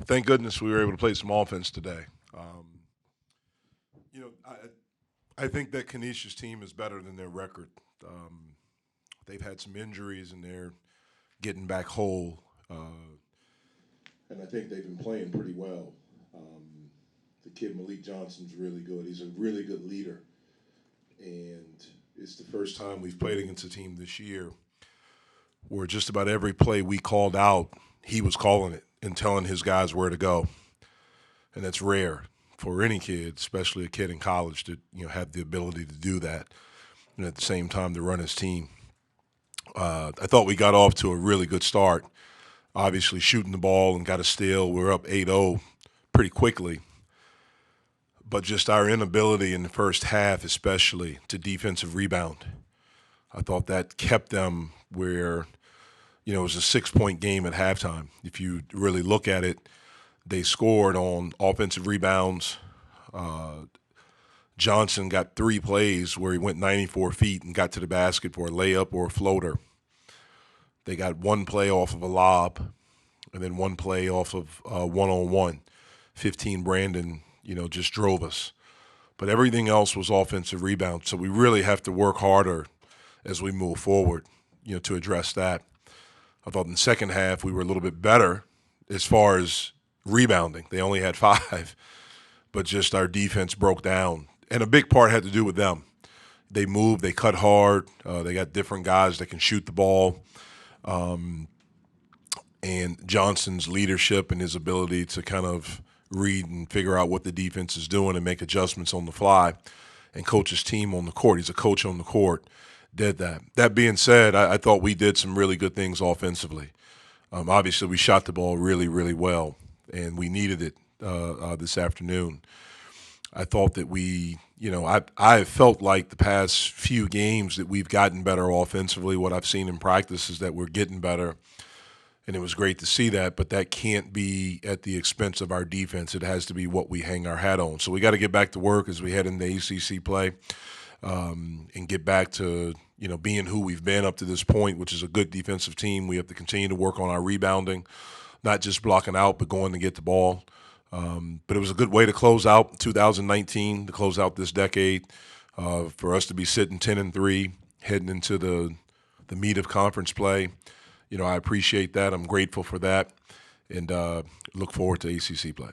Thank goodness we were able to play some offense today. You know, I think that Canisius team is better than their record. Um, they've had some injuries and they're getting back whole. And I think they've been playing pretty well. The kid Malik Johnson's really good. He's a really good leader. And it's the first time we've played against a team this year where just about every play we called out, he was calling it and telling his guys where to go. And that's rare for any kid, especially a kid in college, to have the ability to do that, and at the same time to run his team. I thought we got off to a really good start. Obviously, shooting the ball and got a steal. We were up 8-0 pretty quickly, but just our inability in the first half, especially to defensive rebound. I thought that kept them where it was a 6 point game at halftime. If you really look at it, they scored on offensive rebounds. Johnson got 3 plays where he went 94 feet and got to the basket for a layup or a floater. They got 1 play off of a lob, and then 1 play off of one-on-one. 15 Brandon, just drove us. But everything else was offensive rebounds. So we really have to work harder as we move forward, to address that. I thought in the second half we were a little bit better as far as rebounding. They only had 5, but just our defense broke down. And a big part had to do with them. They moved, they cut hard, they got different guys that can shoot the ball. And Johnson's leadership and his ability to kind of read and figure out what the defense is doing and make adjustments on the fly and coach his team on the court. He's a coach on the court, did that. That being said, I thought we did some really good things offensively. Obviously, we shot the ball really, really well, and we needed it this afternoon. I thought that I have felt like the past few games that we've gotten better offensively. What I've seen in practice is that we're getting better, and it was great to see that, but that can't be at the expense of our defense. It has to be what we hang our hat on. So we got to get back to work as we head into ACC play and get back to being who we've been up to this point, which is a good defensive team. We have to continue to work on our rebounding, not just blocking out, but going to get the ball. But it was a good way to close out 2019, to close out this decade, for us to be sitting 10-3, heading into the meat of conference play. I appreciate that. I'm grateful for that, and look forward to ACC play.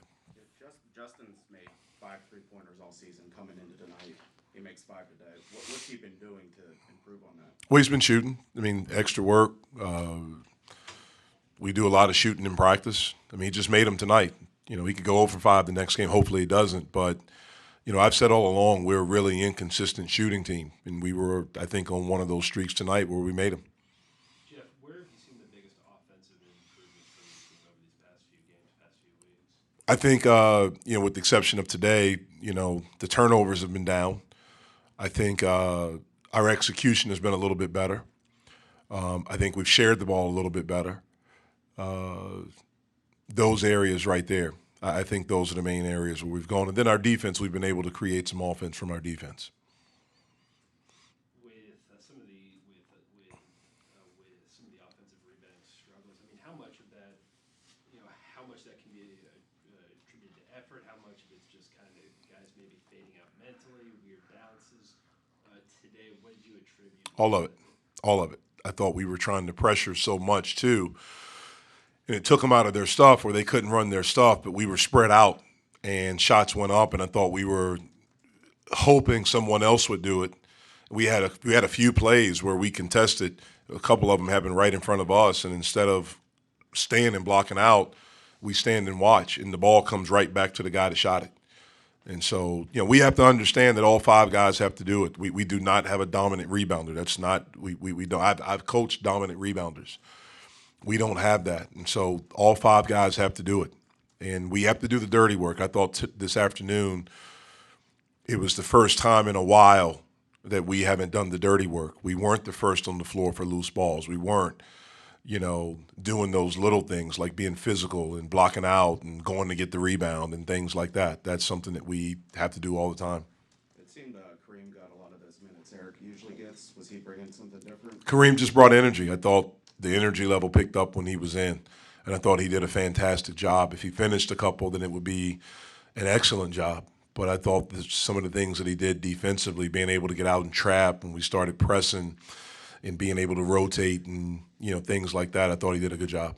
Justin's made 5 3-pointers all season. Coming into tonight, he makes 5 today. What's he been doing to improve on that? Well, he's been shooting. Extra work. We do a lot of shooting in practice. He just made them tonight. He could go 0 for 5 the next game. Hopefully he doesn't. But, I've said all along we're a really inconsistent shooting team. And we were, I think, on one of those streaks tonight where we made them. Jeff, where have you seen the biggest offensive improvements from the team over these past few games, past few weeks? I think, with the exception of today, the turnovers have been down. I think our execution has been a little bit better. I think we've shared the ball a little bit better. Those areas right there, I think those are the main areas where we've gone. And then our defense, we've been able to create some offense from our defense. With some of the with some of the offensive rebounding struggles, how much of that, how much that can be attributed to effort, how much of it's just kind of guys maybe fading out mentally, weird bounces. Today, what did you attribute? All of it. All of it. I thought we were trying to pressure so much, too. And it took them out of their stuff where they couldn't run their stuff, but we were spread out and shots went up, and I thought we were hoping someone else would do it. We had a few plays where we contested. A couple of them happened right in front of us, and instead of staying and blocking out, we stand and watch, and the ball comes right back to the guy that shot it. And so, we have to understand that all 5 guys have to do it. We do not have a dominant rebounder. That's not we don't. I've coached dominant rebounders. We don't have that, and so all 5 guys have to do it, and we have to do the dirty work. I thought this afternoon it was the first time in a while that we haven't done the dirty work. We weren't the first on the floor for loose balls. We weren't, doing those little things like being physical and blocking out and going to get the rebound and things like that. That's something that we have to do all the time. It seemed Kareem got a lot of those minutes Eric usually gets. Was he bringing something different? Kareem just brought energy. I thought the energy level picked up when he was in. and I thought he did a fantastic job. If he finished a couple, then it would be an excellent job. But I thought that some of the things that he did defensively, being able to get out and trap when we started pressing and being able to rotate and things like that, I thought he did a good job.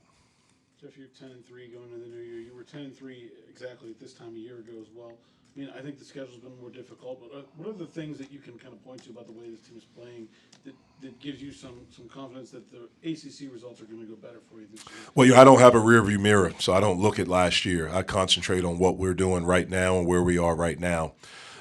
Jeff, you're 10-3 going into the new year. You were 10-3 exactly at this time a year ago as well. I mean, I think the schedule's been more difficult, but what are the things that you can kind of point to about the way this team is playing that gives you some confidence that the ACC results are going to go better for you this year? Well, I don't have a rearview mirror, so I don't look at last year. I concentrate on what we're doing right now and where we are right now.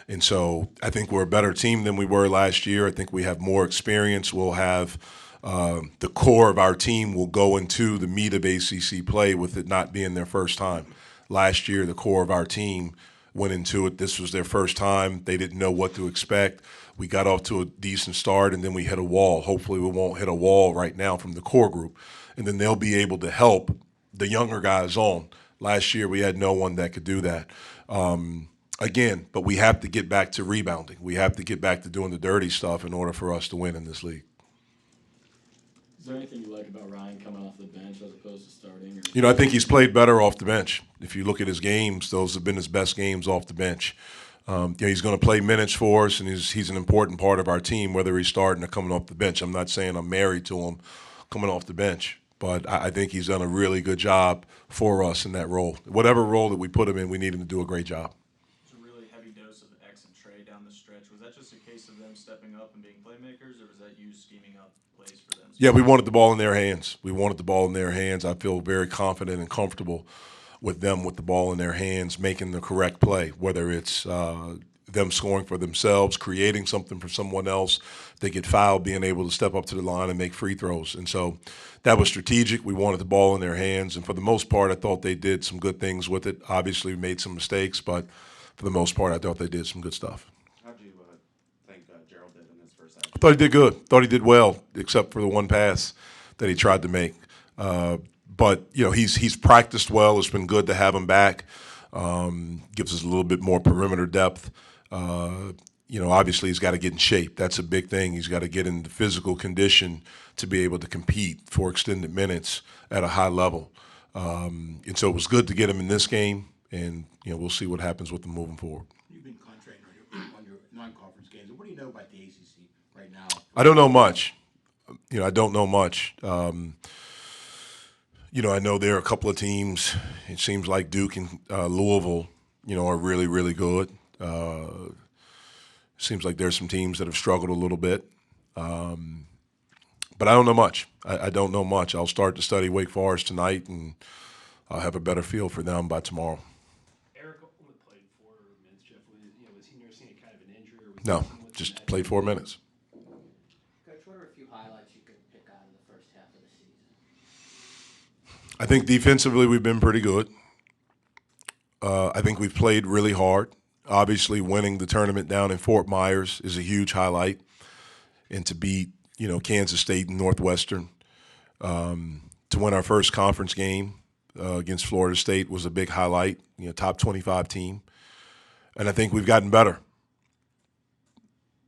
And so I think we're a better team than we were last year. I think we have more experience. We'll have the core of our team will go into the meat of ACC play with it not being their first time. Last year, the core of our team went into it. This was their first time. They didn't know what to expect. We got off to a decent start, and then we hit a wall. Hopefully we won't hit a wall right now from the core group. And then they'll be able to help the younger guys on. Last year we had no one that could do that. Again, but we have to get back to rebounding. We have to get back to doing the dirty stuff in order for us to win in this league. Is there anything you like about Ryan coming off the bench as opposed to starting? Or? I think he's played better off the bench. If you look at his games, those have been his best games off the bench. He's going to play minutes for us, and he's an important part of our team, whether he's starting or coming off the bench. I'm not saying I'm married to him coming off the bench, but I think he's done a really good job for us in that role. Whatever role that we put him in, we need him to do a great job. It's a really heavy dose of X and Trey down the stretch. Was that just a case of them stepping up and being playmakers, or was that you scheming up plays for them? Yeah, we wanted the ball in their hands. I feel very confident and comfortable with them with the ball in their hands, making the correct play, whether it's them scoring for themselves, creating something for someone else. They get fouled, being able to step up to the line and make free throws. And so that was strategic. We wanted the ball in their hands. And for the most part, I thought they did some good things with it. Obviously, we made some mistakes, but for the most part, I thought they did some good stuff. How do you think Gerald did in his first half? I thought he did good. Thought he did well, except for the one pass that he tried to make. But he's practiced well. It's been good to have him back. Gives us a little bit more perimeter depth. Obviously he's got to get in shape. That's a big thing. He's got to get in the physical condition to be able to compete for extended minutes at a high level. And so it was good to get him in this game, and we'll see what happens with him moving forward. You've been concentrating on your non-conference games. What do you know about the ACC right now? I don't know much. I don't know much. I know there are a couple of teams. It seems like Duke and Louisville, are really, really good. Seems like there's some teams that have struggled a little bit. But I don't know much. I don't know much. I'll start to study Wake Forest tonight, and I'll have a better feel for them by tomorrow. Eric only played 4 minutes. Jeff, was he nursing a kind of an injury? Or was No, something with just that? played 4 minutes. Coach, what are a few highlights you could pick out in the first half of the season? I think defensively we've been pretty good. I think we've played really hard. Obviously, winning the tournament down in Fort Myers is a huge highlight, and to beat Kansas State and Northwestern, to win our first conference game against Florida State was a big highlight. Top 25 team, and I think we've gotten better.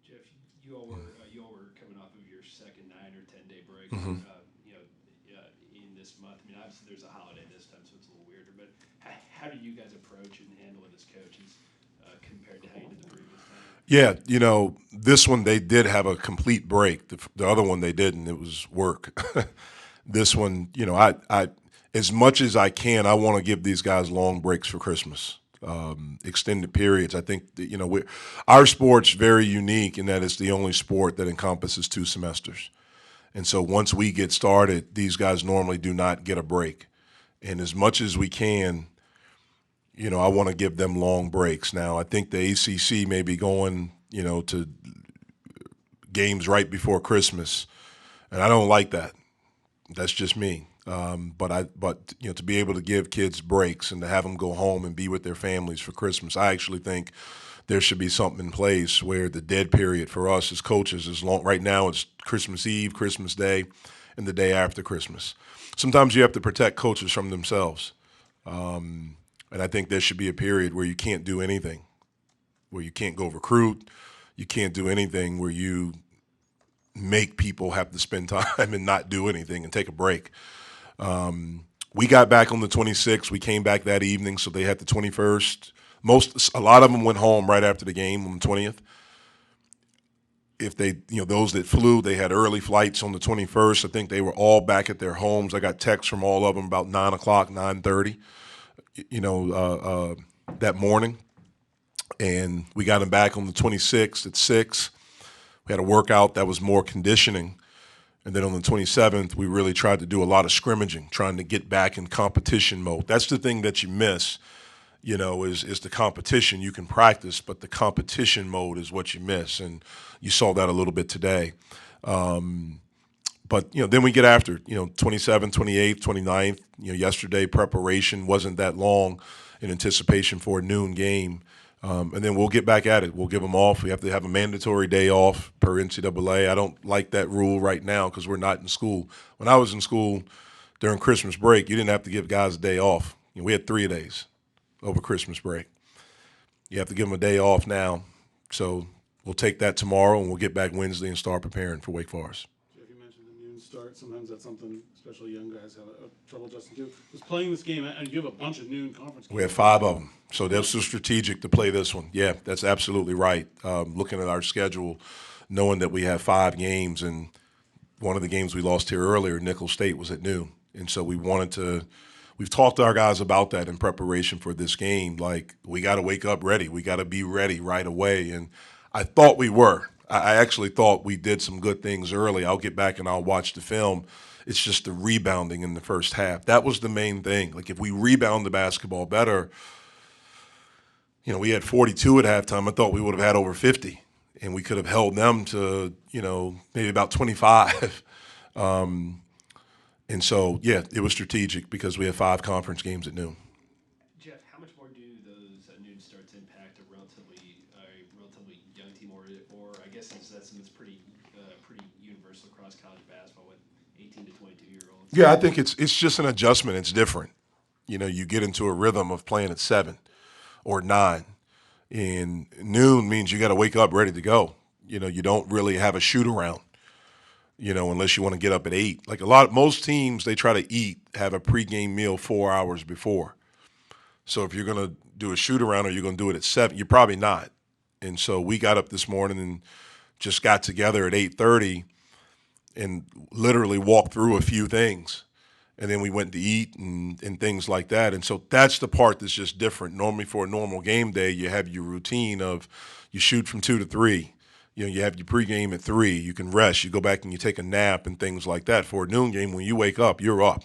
Jeff, you all were coming off of your second 9 or 10 day break. Mm-hmm. In this month. I mean, obviously there's a holiday this time, so it's a little weirder. But how do you guys approach and handle it as coaches compared to how you did the previous time? Yeah, this one they did have a complete break. The other one they didn't. It was work. This one, I as much as I can, I want to give these guys long breaks for Christmas, extended periods. I think that, our sport's very unique in that it's the only sport that encompasses 2 semesters. And so once we get started, these guys normally do not get a break. And as much as we can, I want to give them long breaks. Now, I think the ACC may be going, to games right before Christmas, and I don't like that. That's just me. But to be able to give kids breaks and to have them go home and be with their families for Christmas, I actually think there should be something in place where the dead period for us as coaches is long. Right now it's Christmas Eve, Christmas Day, and the day after Christmas. Sometimes you have to protect coaches from themselves. And I think there should be a period where you can't do anything, where you can't go recruit, you can't do anything, where you make people have to spend time and not do anything and take a break. We got back on the 26th. We came back that evening, so they had the 21st. A lot of them went home right after the game on the 20th. If they, those that flew, they had early flights on the 21st. I think they were all back at their homes. I got texts from all of them about 9 o'clock, 9:30, that morning. And we got them back on the 26th at 6. We had a workout that was more conditioning. And then on the 27th, we really tried to do a lot of scrimmaging, trying to get back in competition mode. That's the thing that you miss, is the competition. You can practice, but the competition mode is what you miss. And you saw that a little bit today. But, then we get after, 27th, 28th, 29th. Yesterday preparation wasn't that long in anticipation for a noon game. And then we'll get back at it. We'll give them off. We have to have a mandatory day off per NCAA. I don't like that rule right now because we're not in school. When I was in school during Christmas break, you didn't have to give guys a day off. We had 3 days over Christmas break. You have to give them a day off now. So we'll take that tomorrow, and we'll get back Wednesday and start preparing for Wake Forest. Jeff, you mentioned the noon start. Sometimes that's something, especially young guys, have trouble adjusting to. Was playing this game, and you have a bunch of noon conference games. We have 5 of them. So that's strategic to play this one. Yeah, that's absolutely right. Looking at our schedule, knowing that we have 5 games, and one of the games we lost here earlier, Nicholls State, was at noon. And so we've talked to our guys about that in preparation for this game. Like, we got to wake up ready. We got to be ready right away. And I thought we were. I actually thought we did some good things early. I'll get back and I'll watch the film. It's just the rebounding in the first half. That was the main thing. Like, if we rebound the basketball better, we had 42 at halftime. I thought we would have had over 50, and we could have held them to, maybe about 25. And so, yeah, it was strategic because we had 5 conference games at noon. Jeff, how much more do those noon starts impact a relatively young team, or I guess that's pretty universal across college basketball with 18 to 22-year-olds? Yeah, I think it's just an adjustment. It's different. You get into a rhythm of playing at 7 or 9, and noon means you got to wake up ready to go. You don't really have a shoot around. Unless you want to get up at 8. Like most teams, they try to have a pregame meal 4 hours before. So if you're going to do a shoot around or you're going to do it at 7, you're probably not. And so we got up this morning and just got together at 8:30 and literally walked through a few things. And then we went to eat and things like that. And so that's the part that's just different. Normally for a normal game day, you have your routine of you shoot from 2 to 3. You have your pregame at 3. You can rest. You go back and you take a nap and things like that. For a noon game, when you wake up, you're up.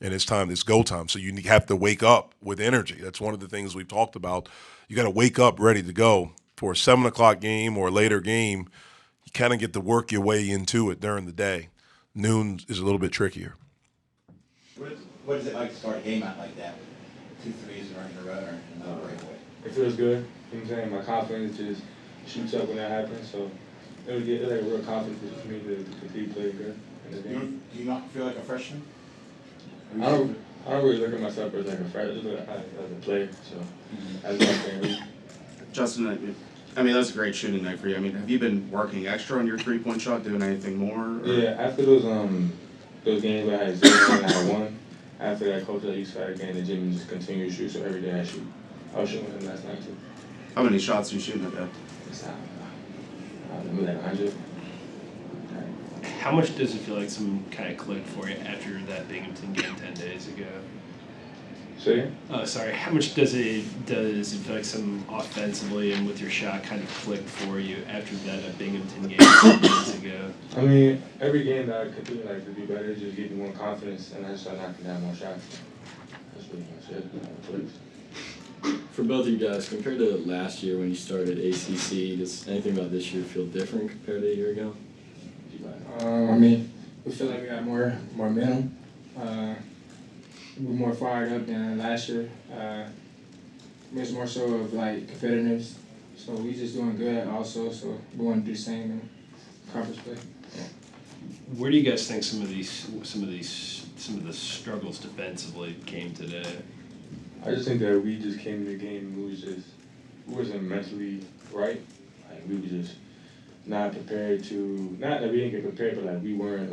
And it's go time. So you have to wake up with energy. That's one of the things we've talked about. You got to wake up ready to go. For a 7 o'clock game or a later game, you kind of get to work your way into it during the day. Noon is a little bit trickier. What is it like to start a game out like that? 2 threes running a row and another breakaway. It feels good. You know what I'm saying? My confidence just shoots up when that happens. So it was like a real confidence for me to compete, play good in the game. Do you not feel like a freshman? I don't really look at myself as like a freshman. I look at as a player. So that's what I'm saying. Justin, I mean, that's a great shooting night for you. I mean, have you been working extra on your 3-point shot, doing anything more? Or? Yeah, after those games where I had 0 and I had 1, after that coach I used to get in the gym and just continue to shoot. So every day I shoot. I was shooting with him last night too. How many shots are you shooting at that? I don't know, like 100. How much does it feel like some kind of clicked for you after that Binghamton game 10 days ago? Say? Oh, sorry. How much does it feel like some offensively and with your shot kind of clicked for you after that Binghamton game 10 days ago? I mean, every game that I continue to be better just give me more confidence, and I just start knocking down more shots. That's pretty much it. For both of you guys, compared to last year when you started ACC, does anything about this year feel different compared to a year ago? I mean, we feel like we got more momentum. We're more fired up than last year. It's more so of competitiveness. So we just doing good also. So we want to do the same in conference play. Where do you guys think some of the struggles defensively came today? I just think that we just came to the game and we wasn't mentally right. We were just not prepared to, not that we didn't get prepared, but we weren't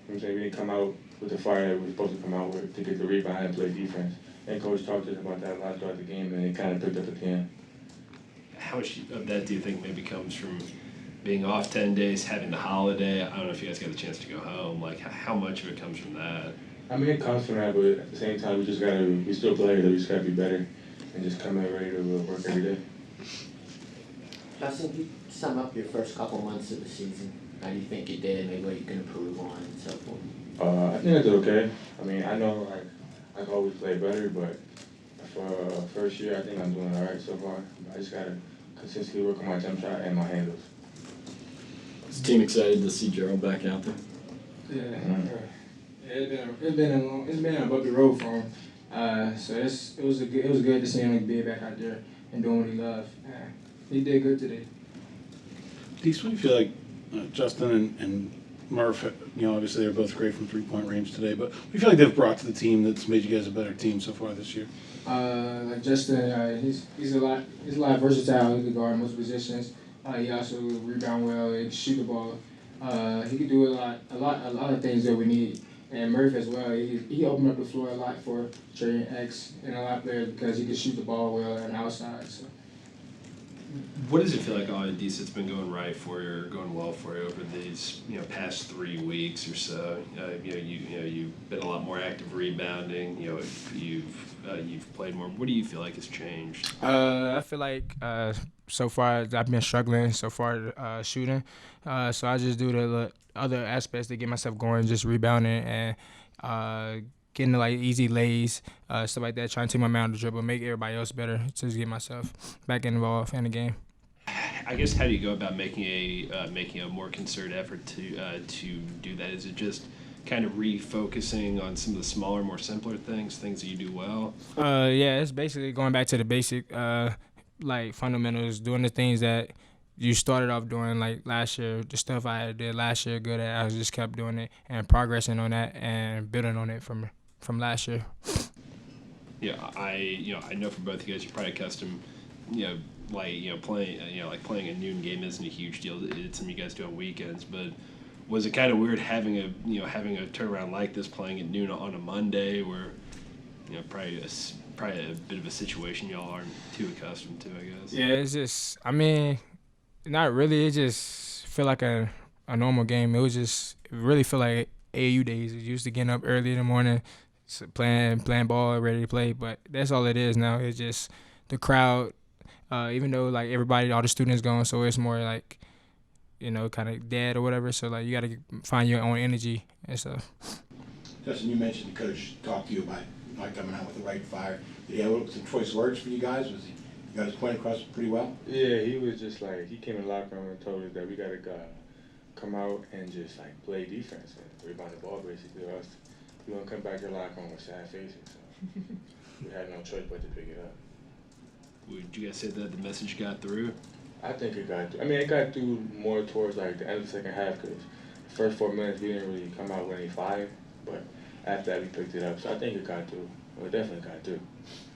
we didn't come out with the fire that we were supposed to come out with to get the rebound and play defense. And coach talked to us about that a lot throughout the game, and it kind of picked up at the end. How much of that do you think maybe comes from being off 10 days, having the holiday? I don't know if you guys got the chance to go home. Like, how much of it comes from that? I mean, it comes from that, but at the same time, we still players, we just gotta be better and just come in ready to work every day. Justin, you sum up your first couple months of the season. How do you think you did? Maybe what you can improve on and so forth. I think I did okay. I mean, I know I can always play better, but for first year, I think I'm doing all right so far. I just gotta consistently work on my jump shot and my handles. Is the team excited to see Gerald back out there? Yeah, it's been a bumpy road for him. So it was good to see him be back out there and doing what he loved. He did good today. Dees, what do you feel like Justin and Murph, obviously they're both great from three-point range today, but what do you feel like they've brought to the team that's made you guys a better team so far this year? Like Justin, he's a lot versatile. He can guard most positions. He also rebound well. He can shoot the ball. He can do a lot of things that we need. And Murph as well. He opened up the floor a lot for Trey and X and a lot of players because he can shoot the ball well on the outside. So. What does it feel like on Dees it's been going right for you, or going well for you over these past 3 weeks or so? You've been a lot more active rebounding. You've played more. What do you feel like has changed? I feel like so far I've been struggling so far shooting. So I just do the other aspects to get myself going, just rebounding and getting like easy lays, stuff like that, trying to take my man on the dribble, make everybody else better, to just get myself back involved in the game. I guess how do you go about making a more concerted effort to do that? Is it just kind of refocusing on some of the smaller, more simpler things that you do well? Yeah, it's basically going back to the basic, like fundamentals, doing the things that you started off doing like last year, the stuff I did last year good at. I just kept doing it and progressing on that and building on it from last year. Yeah, I know for both of you guys, you're probably accustomed, playing a noon game isn't a huge deal. It's something you guys do on weekends, but was it kind of weird having a turnaround like this, playing at noon on a Monday, where probably a bit of a situation y'all aren't too accustomed to, I guess? Yeah, it's just, not really. It just feel like a normal game. It really feel like AAU days. It used to getting up early in the morning, playing ball, ready to play. But that's all it is now. It's just the crowd. Even though like everybody, all the students going, so it's more like, kind of dead or whatever. So like you got to find your own energy and stuff. Justin, you mentioned the coach talked to you about not coming out with the right fire. Did he have some choice words for you guys? You got his point across pretty well? Yeah, he was just like, he came in the locker room and told us that we got to come out and just like play defense and rebound the ball basically, or else we won't come back to the locker room with sad faces. So we had no choice but to pick it up. Would you guys say that the message got through? I think it got through. I mean, it got through more towards like the end of the second half, because the first 4 minutes we didn't really come out with any fire, but after that we picked it up. So I think it got through. Well, it definitely got through.